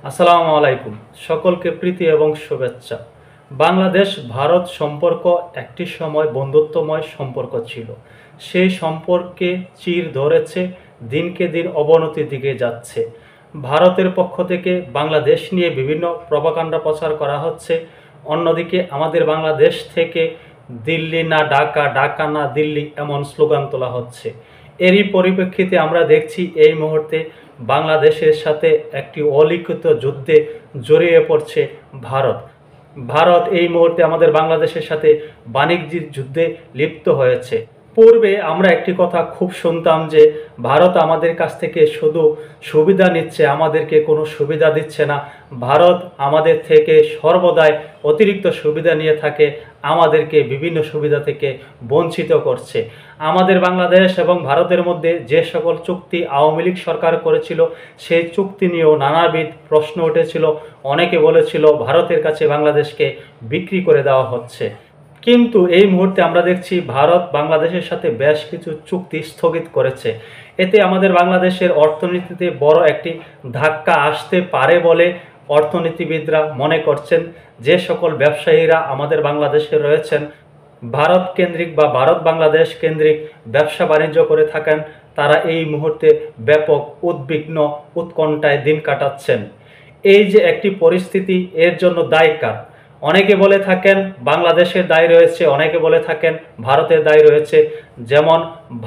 আসসালামু আলাইকুম। সকলকে প্রীতি এবং শুভেচ্ছা। বাংলাদেশ ভারত সম্পর্ক একটি সময় বন্ধুত্বময় সম্পর্ক ছিল। সেই সম্পর্কে চির ধরেছে, দিনকে দিন অবনতির দিকে যাচ্ছে। ভারতের পক্ষ থেকে বাংলাদেশ নিয়ে বিভিন্ন প্রপাগান্ডা প্রচার করা হচ্ছে। অন্যদিকে আমাদের বাংলাদেশ থেকে দিল্লি না ঢাকা, ঢাকা না দিল্লি এমন স্লোগান তোলা হচ্ছে। এরই পরিপ্রেক্ষিতে আমরা দেখছি এই মুহূর্তে বাংলাদেশের সাথে একটি অলিখিত যুদ্ধে জড়িয়ে পড়ছে ভারত। ভারত এই মুহূর্তে আমাদের বাংলাদেশের সাথে বাণিজ্যিক যুদ্ধে লিপ্ত হয়েছে। পূর্বে আমরা একটি কথা খুব শুনতাম যে ভারত আমাদের কাছ থেকে শুধু সুবিধা নিচ্ছে, আমাদেরকে কোনো সুবিধা দিচ্ছে না। ভারত আমাদের থেকে সর্বদাই অতিরিক্ত সুবিধা নিয়ে থাকে, আমাদেরকে বিভিন্ন সুবিধা থেকে বঞ্চিত করছে। আমাদের বাংলাদেশ এবং ভারতের মধ্যে যে সকল চুক্তি আওয়ামী লীগ সরকার করেছিল, সেই চুক্তি নিয়েও নানাবিধ প্রশ্ন উঠেছিল। অনেকে বলেছিল ভারতের কাছে বাংলাদেশকে বিক্রি করে দেওয়া হচ্ছে। কিন্তু এই মুহূর্তে আমরা দেখছি ভারত বাংলাদেশের সাথে বেশ কিছু চুক্তি স্থগিত করেছে। এতে আমাদের বাংলাদেশের অর্থনীতিতে বড় একটি ধাক্কা আসতে পারে বলে অর্থনীতিবিদরা মনে করছেন। যে সকল ব্যবসায়ীরা আমাদের বাংলাদেশে রয়েছেন, ভারত কেন্দ্রিক বা ভারত বাংলাদেশ কেন্দ্রিক ব্যবসা বাণিজ্য করে থাকেন, তারা এই মুহূর্তে ব্যাপক উদ্বিগ্ন উৎকণ্ঠায় দিন কাটাচ্ছেন। এই যে একটি পরিস্থিতি, এর জন্য দায়ী কার? অনেকে বলে থাকেন বাংলাদেশের দায় রয়েছে, অনেকে বলে থাকেন ভারতের দায় রয়েছে। যেমন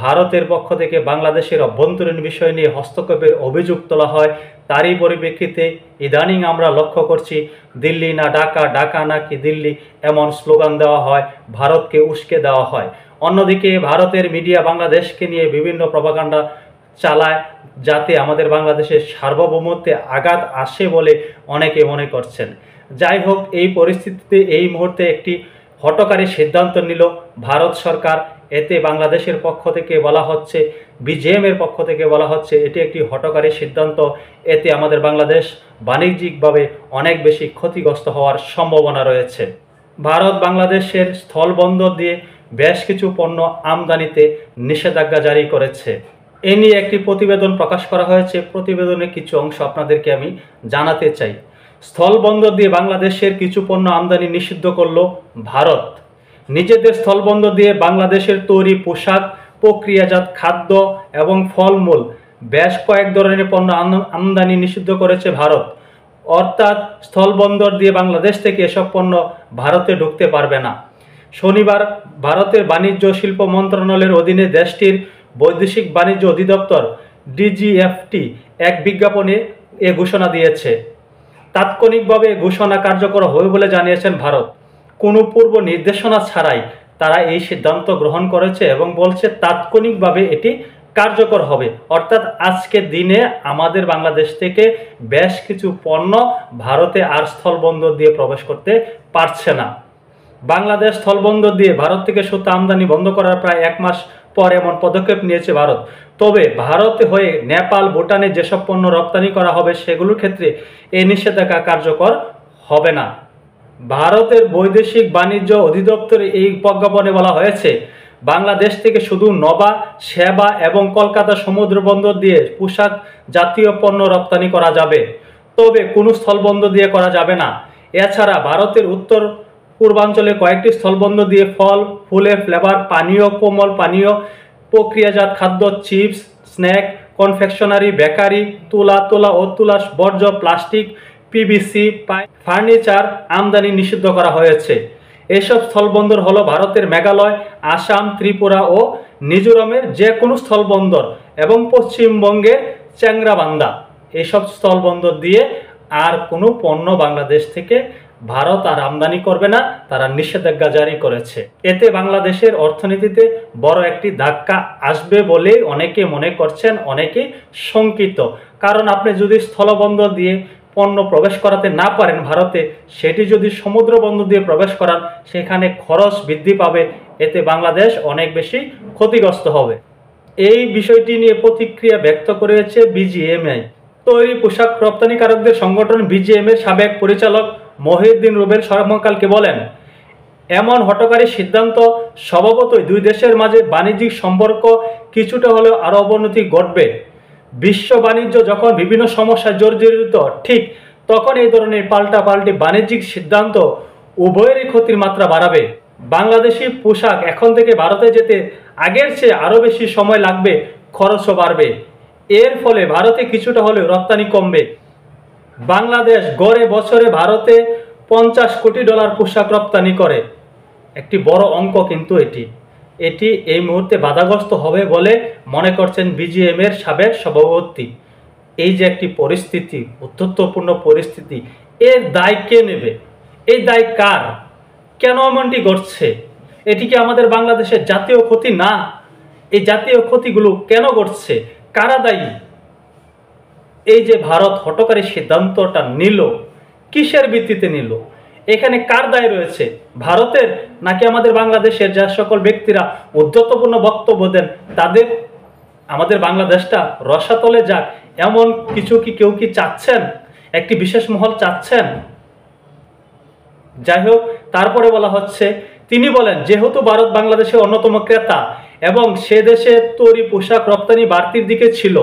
ভারতের পক্ষ থেকে বাংলাদেশের অভ্যন্তরীণ বিষয় নিয়ে হস্তক্ষেপের অভিযোগ তোলা হয়। তারই পরিপ্রেক্ষিতে ইদানিং আমরা লক্ষ্য করছি দিল্লি না ঢাকা, ঢাকা নাকি দিল্লি এমন স্লোগান দেওয়া হয়, ভারতকে উস্কে দেওয়া হয়। অন্যদিকে ভারতের মিডিয়া বাংলাদেশকে নিয়ে বিভিন্ন প্রপাগান্ডা চালায়, যাতে আমাদের বাংলাদেশের সার্বভৌমত্বে আঘাত আসে বলে অনেকে মনে করছেন। যাই হোক, এই পরিস্থিতিতে এই মুহূর্তে একটি হঠকারী সিদ্ধান্ত নিল ভারত সরকার। এতে বাংলাদেশের পক্ষ থেকে বলা হচ্ছে, বিজিএমের পক্ষ থেকে বলা হচ্ছে এটি একটি হঠকারী সিদ্ধান্ত। এতে আমাদের বাংলাদেশ বাণিজ্যিকভাবে অনেক বেশি ক্ষতিগ্রস্ত হওয়ার সম্ভাবনা রয়েছে। ভারত বাংলাদেশের স্থলবন্দর দিয়ে বেশ কিছু পণ্য আমদানিতে নিষেধাজ্ঞা জারি করেছে। এ নিয়ে একটি প্রতিবেদন প্রকাশ করা হয়েছে। প্রতিবেদনের কিছু অংশ আপনাদেরকে আমি জানাতে চাই। স্থলবন্দর দিয়ে বাংলাদেশের কিছু পণ্য আমদানি নিষিদ্ধ করল ভারত। নিজেদের স্থলবন্দর দিয়ে বাংলাদেশের তৈরি পোশাক, প্রক্রিয়াজাত খাদ্য এবং ফলমূল বেশ কয়েক ধরনের পণ্য আমদানি নিষিদ্ধ করেছে ভারত। অর্থাৎ স্থলবন্দর দিয়ে বাংলাদেশ থেকে এসব পণ্য ভারতে ঢুকতে পারবে না। শনিবার ভারতের বাণিজ্য শিল্প মন্ত্রণালয়ের অধীনে দেশটির বৈদেশিক বাণিজ্য অধিদপ্তর ডিজিএফটি এক বিজ্ঞাপনে এ ঘোষণা দিয়েছে। তাৎক্ষণিকভাবে ঘোষণা কার্যকর হবে বলে জানিয়েছেন ভারত। কোনো পূর্ব নির্দেশনা ছাড়াই তারা এই সিদ্ধান্ত গ্রহণ করেছে এবং বলছে তাৎক্ষণিকভাবে এটি কার্যকর হবে। অর্থাৎ আজকের দিনে আমাদের বাংলাদেশ থেকে বেশ কিছু পণ্য ভারতে আর স্থলবন্দর দিয়ে প্রবেশ করতে পারছে না। বাংলাদেশ স্থলবন্দর দিয়ে ভারত থেকে সুতা আমদানি বন্ধ করার প্রায় এক মাস পর এমন পদক্ষেপ নিয়েছে ভারত। তবে ভারতে হয়ে নেপাল, ভুটানে যেসব পণ্য রপ্তানি করা হবে সেগুলোর ক্ষেত্রে এই নিষেধাজ্ঞা কার্যকর হবে না। ভারতের বৈদেশিক বাণিজ্য অধিদপ্তরে এই প্রজ্ঞাপনে বলা হয়েছে, বাংলাদেশ থেকে শুধু নবা, সেবা এবং কলকাতা সমুদ্র বন্দর দিয়ে পোশাক জাতীয় পণ্য রপ্তানি করা যাবে, তবে কোনো স্থলবন্দর দিয়ে করা যাবে না। এছাড়া ভারতের উত্তর পূর্বাঞ্চলে কয়েকটি স্থলবন্দর দিয়ে ফল, ফুলের ফ্লেভার পানীয়, কোমল পানীয়, প্রক্রিয়াজাত খাদ্য, চিপস, স্ন্যাক, কনফেকশনারি, বেকারি, তুলা ও তুলা বর্জ্য, প্লাস্টিক, পিভিসি, ফার্নিচার আমদানি নিষিদ্ধ করা হয়েছে। এসব স্থলবন্দর হলো ভারতের মেঘালয়, আসাম, ত্রিপুরা ও মিজোরামের যে কোনো স্থলবন্দর এবং পশ্চিমবঙ্গের চ্যাংরাবান্ধা। এসব স্থলবন্দর দিয়ে আর কোনো পণ্য বাংলাদেশ থেকে ভারত আর আমদানি করবে না, তারা নিষেধাজ্ঞা জারি করেছে। এতে বাংলাদেশের অর্থনীতিতে বড় একটি ধাক্কা আসবে বলে অনেকে মনে করছেন, অনেকে শঙ্কিত। কারণ আপনি যদি স্থলবন্দর দিয়ে পণ্য প্রবেশ করাতে না পারেন ভারতে, সেটি যদি সমুদ্র বন্দর দিয়ে প্রবেশ করান, সেখানে খরচ বৃদ্ধি পাবে। এতে বাংলাদেশ অনেক বেশি ক্ষতিগ্রস্ত হবে। এই বিষয়টি নিয়ে প্রতিক্রিয়া ব্যক্ত করেছে বিজিএমআই। তৈরি পোশাক রপ্তানিকারকদের সংগঠন বিজিএম এর সাবেক পরিচালক মহিউদ্দিন রুবেল সমকালকে বলেন, এমন হঠকারী সিদ্ধান্ত স্বভাবতই দুই দেশের মাঝে বাণিজ্যিক সম্পর্ক কিছুটা হলেও আরও অবনতি ঘটবে। বিশ্ব বাণিজ্য যখন বিভিন্ন সমস্যায় জর্জরিত, ঠিক তখন এই ধরনের পাল্টাপাল্টি বাণিজ্যিক সিদ্ধান্ত উভয়েরই ক্ষতির মাত্রা বাড়াবে। বাংলাদেশি পোশাক এখন থেকে ভারতে যেতে আগের চেয়ে আরও বেশি সময় লাগবে, খরচও বাড়বে। এর ফলে ভারতে কিছুটা হলেও রপ্তানি কমবে। বাংলাদেশ গড়ে বছরে ভারতে $50 কোটি পোশাক রপ্তানি করে, একটি বড় অঙ্ক কিন্তু এটি এই মুহূর্তে বাধাগ্রস্ত হবে বলে মনে করছেন বিজিএম এর সাবেক সভাপতি। এই যে একটি পরিস্থিতি, উদ্ধত্তপূর্ণ পরিস্থিতি, এর দায় কে নেবে? এই দায় কার? কেন এমনটি ঘটছে? এটি কি আমাদের বাংলাদেশের জাতীয় ক্ষতি না? এই জাতীয় ক্ষতিগুলো কেন ঘটছে? কারা দায়ী? এই যে ভারত হঠকারী সিদ্ধান্তটা নিল, কিসের ভিত্তিতে নিল? এখানে কার দায় রয়েছে? ভারতের, নাকি আমাদের বাংলাদেশের যা সকল ব্যক্তিরা উদ্ধত্তপূর্ণ বক্তব্য দেন তাদের? আমাদের বাংলাদেশটা রসাতলে যাক এমন কিছু কি কেউ কি চাচ্ছেন? একটি বিশেষ মহল চাচ্ছেন? যাই হোক, তারপরে বলা হচ্ছে, তিনি বলেন যেহেতু ভারত বাংলাদেশের অন্যতম ক্রেতা এবং সে দেশে তৈরি পোশাক রপ্তানি বাড়তির দিকে ছিল,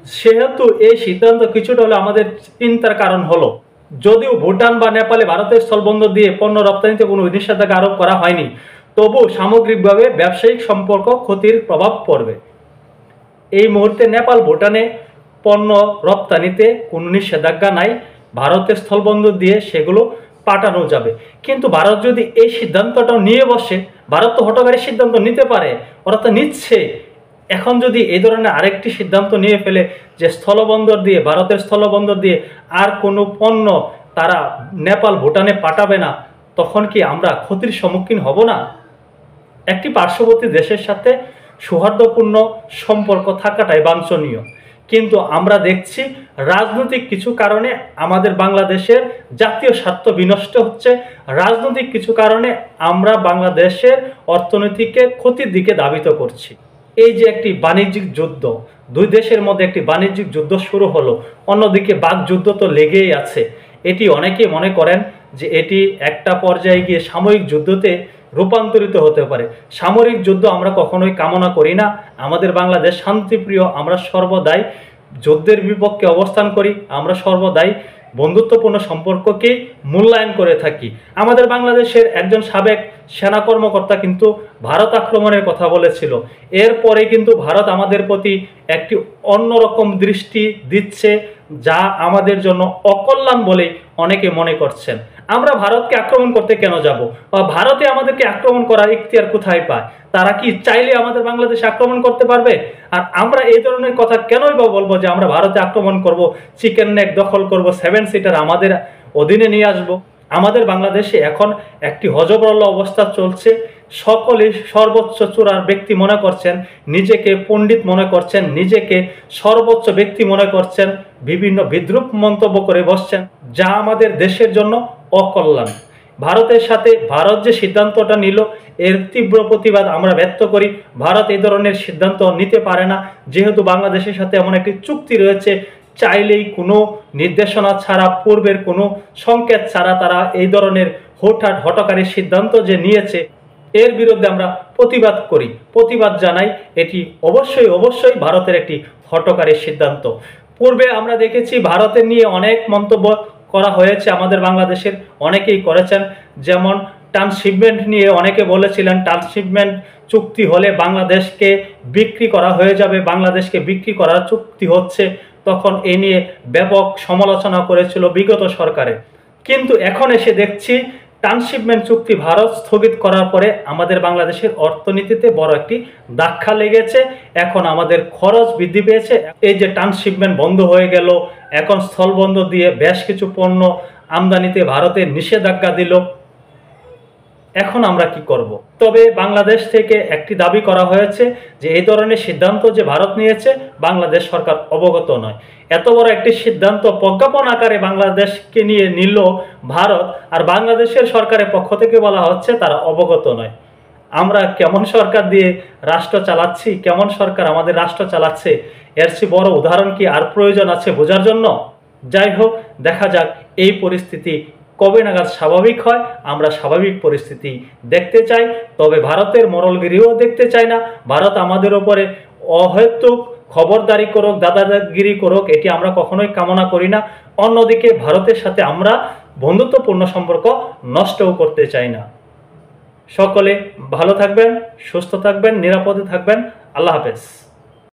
সেহেতু এই সিদ্ধান্ত কিছুটা হলে আমাদের চিন্তার কারণ হলো। যদিও ভুটান বা নেপালে ভারতের স্থলবন্দর দিয়ে পণ্য রপ্তানিতে কোনো নিষেধাজ্ঞা আরোপ করা হয়নি, তবু সামগ্রিকভাবে ব্যবসায়িক সম্পর্ক ক্ষতির প্রভাব পড়বে। এই মুহূর্তে নেপাল ভুটানে পণ্য রপ্তানিতে কোনো নিষেধাজ্ঞা নাই, ভারতের স্থলবন্দর দিয়ে সেগুলো পাঠানো যাবে। কিন্তু ভারত যদি এই সিদ্ধান্তটাও নিয়ে বসে, ভারত তো হঠকারী সিদ্ধান্ত নিতে পারে, ওরা তো নিচ্ছে। এখন যদি এই ধরনের আরেকটি সিদ্ধান্ত নিয়ে ফেলে যে স্থলবন্দর দিয়ে, ভারতের স্থলবন্দর দিয়ে আর কোনো পণ্য তারা নেপাল ভুটানে পাঠাবে না, তখন কি আমরা ক্ষতির সম্মুখীন হব না? একটি পার্শ্ববর্তী দেশের সাথে সৌহার্দ্যপূর্ণ সম্পর্ক থাকাটাই বাঞ্ছনীয়, কিন্তু আমরা দেখছি রাজনৈতিক কিছু কারণে আমাদের বাংলাদেশের জাতীয় স্বার্থ বিনষ্ট হচ্ছে। রাজনৈতিক কিছু কারণে আমরা বাংলাদেশের অর্থনীতিকে ক্ষতির দিকে ধাবিত করছি। এই যে একটি বাণিজ্যিক যুদ্ধ, দুই দেশের মধ্যে একটি বাণিজ্যিক যুদ্ধ শুরু হলো, অন্যদিকে বাকযুদ্ধ তো লেগেই আছে। এটি অনেকেই মনে করেন যে এটি একটা পর্যায়ে গিয়ে সাময়িক যুদ্ধতে রূপান্তরিত হতে পারে। সামরিক যুদ্ধ আমরা কখনোই কামনা করি না। আমাদের বাংলাদেশ শান্তিপ্রিয়, আমরা সর্বদাই যুদ্ধের বিপক্ষে অবস্থান করি, আমরা সর্বদাই বন্ধুত্বপূর্ণ সম্পর্ককে মূল্যায়ন করে থাকি। আমাদের বাংলাদেশের একজন সাবেক সেনা কর্মকর্তা কিন্তু ভারত আক্রমণের কথা বলেছিল। এরপরে কিন্তু ভারত আমাদের প্রতি একটি অন্যরকম দৃষ্টি দিচ্ছে, যা আমাদের জন্য অকল্যাণ বলে অনেকে মনে করছেন। আমরা ভারতকে আক্রমণ করতে কেন যাব? বা ভারতে আমাদেরকে আক্রমণ করার ইখতিয়ার কোথায় পায়? তারা কি চাইলে আমাদের বাংলাদেশে আক্রমণ করতে পারবে? আর আমরা এই ধরনের কথা কেনই বা বলবো যে আমরা ভারতে আক্রমণ করব, চিকেন নেক দখল করব, 7 সিটার আমাদের অধীনে নিয়ে আসব? আমাদের বাংলাদেশে এখন একটি হযবরল অবস্থা চলছে। সকলে সর্বোচ্চ চূড়ার ব্যক্তি মনে করছেন, নিজেকে পণ্ডিত মনে করছেন, নিজেকে সর্বোচ্চ ব্যক্তি মনে করছেন, বিভিন্ন বিদ্রূপ মন্তব্য করে বসছেন, যা আমাদের দেশের জন্য অকল্যাণ। ভারতের সাথে ভারত যে সিদ্ধান্তটা নিল, এর তীব্র প্রতিবাদ আমরা ব্যক্ত করি। ভারত এই ধরনের সিদ্ধান্ত নিতে পারে না, যেহেতু বাংলাদেশের সাথে এমন একটি চুক্তি রয়েছে। চাইলেই কোনো নির্দেশনা ছাড়া, পূর্বের কোনো সংকেত ছাড়া তারা এই ধরনের হুটহাট হঠকারী সিদ্ধান্ত যে নিয়েছে, এর বিরুদ্ধে আমরা প্রতিবাদ করি, প্রতিবাদ জানাই। এটি অবশ্যই ভারতের একটি হঠকারী সিদ্ধান্ত। পূর্বে আমরা দেখেছি ভারতের নিয়ে অনেক মন্তব্য করা হয়েছে, আমাদের বাংলাদেশের অনেকেই করেছেন। যেমন ট্রান্সশিপমেন্ট নিয়ে অনেকে বলেছিলেন ট্রান্সশিপমেন্ট চুক্তি হলে বাংলাদেশকে বিক্রি করা হয়ে যাবে, বাংলাদেশকে বিক্রি করার চুক্তি হচ্ছে। তখন এ নিয়ে ব্যাপক সমালোচনা করেছিল বিগত সরকারে। কিন্তু এখন এসে দেখছি ট্রান্সশিপমেন্ট চুক্তি ভারত স্থগিত করার পরে আমাদের বাংলাদেশের অর্থনীতিতে বড় একটি ধাক্কা লেগেছে। এখন আমাদের খরচ বৃদ্ধি পেয়েছে। এই যে ট্রান্সশিপমেন্ট বন্ধ হয়ে গেল, এখন স্থলবন্দর দিয়ে বেশ কিছু পণ্য আমদানিতে ভারতের নিষেধাজ্ঞা দিল। এখন আমরা কি করব? তবে বাংলাদেশ থেকে একটি দাবি করা হয়েছে যে এই ধরনের সিদ্ধান্ত যে ভারত নিয়েছে, বাংলাদেশ সরকার অবগত নয়। এত বড় একটি সিদ্ধান্ত প্রজ্ঞাপন আকারে বাংলাদেশকে নিয়ে নিল ভারত, আর বাংলাদেশের সরকারের পক্ষ থেকে বলা হচ্ছে তারা অবগত নয়। আমরা কেমন সরকার দিয়ে রাষ্ট্র চালাচ্ছি, কেমন সরকার আমাদের রাষ্ট্র চালাচ্ছে, এর চেয়ে বড় উদাহরণ কি আর প্রয়োজন আছে বোঝার জন্য? যাই হোক, দেখা যাক এই পরিস্থিতি কবে নাগাদ স্বাভাবিক হয়। আমরা স্বাভাবিক পরিস্থিতি দেখতে চাই, তবে ভারতের মরলগিরিও দেখতে চাই না। ভারত আমাদের ওপরে অহেতুক খবরদারি করুক, দাদাগিরি করুক, এটি আমরা কখনোই কামনা করি না। অন্যদিকে ভারতের সাথে আমরা বন্ধুত্বপূর্ণ সম্পর্ক নষ্টও করতে চাই না। সকলে ভালো থাকবেন, সুস্থ থাকবেন, নিরাপদে থাকবেন। আল্লাহ হাফেজ।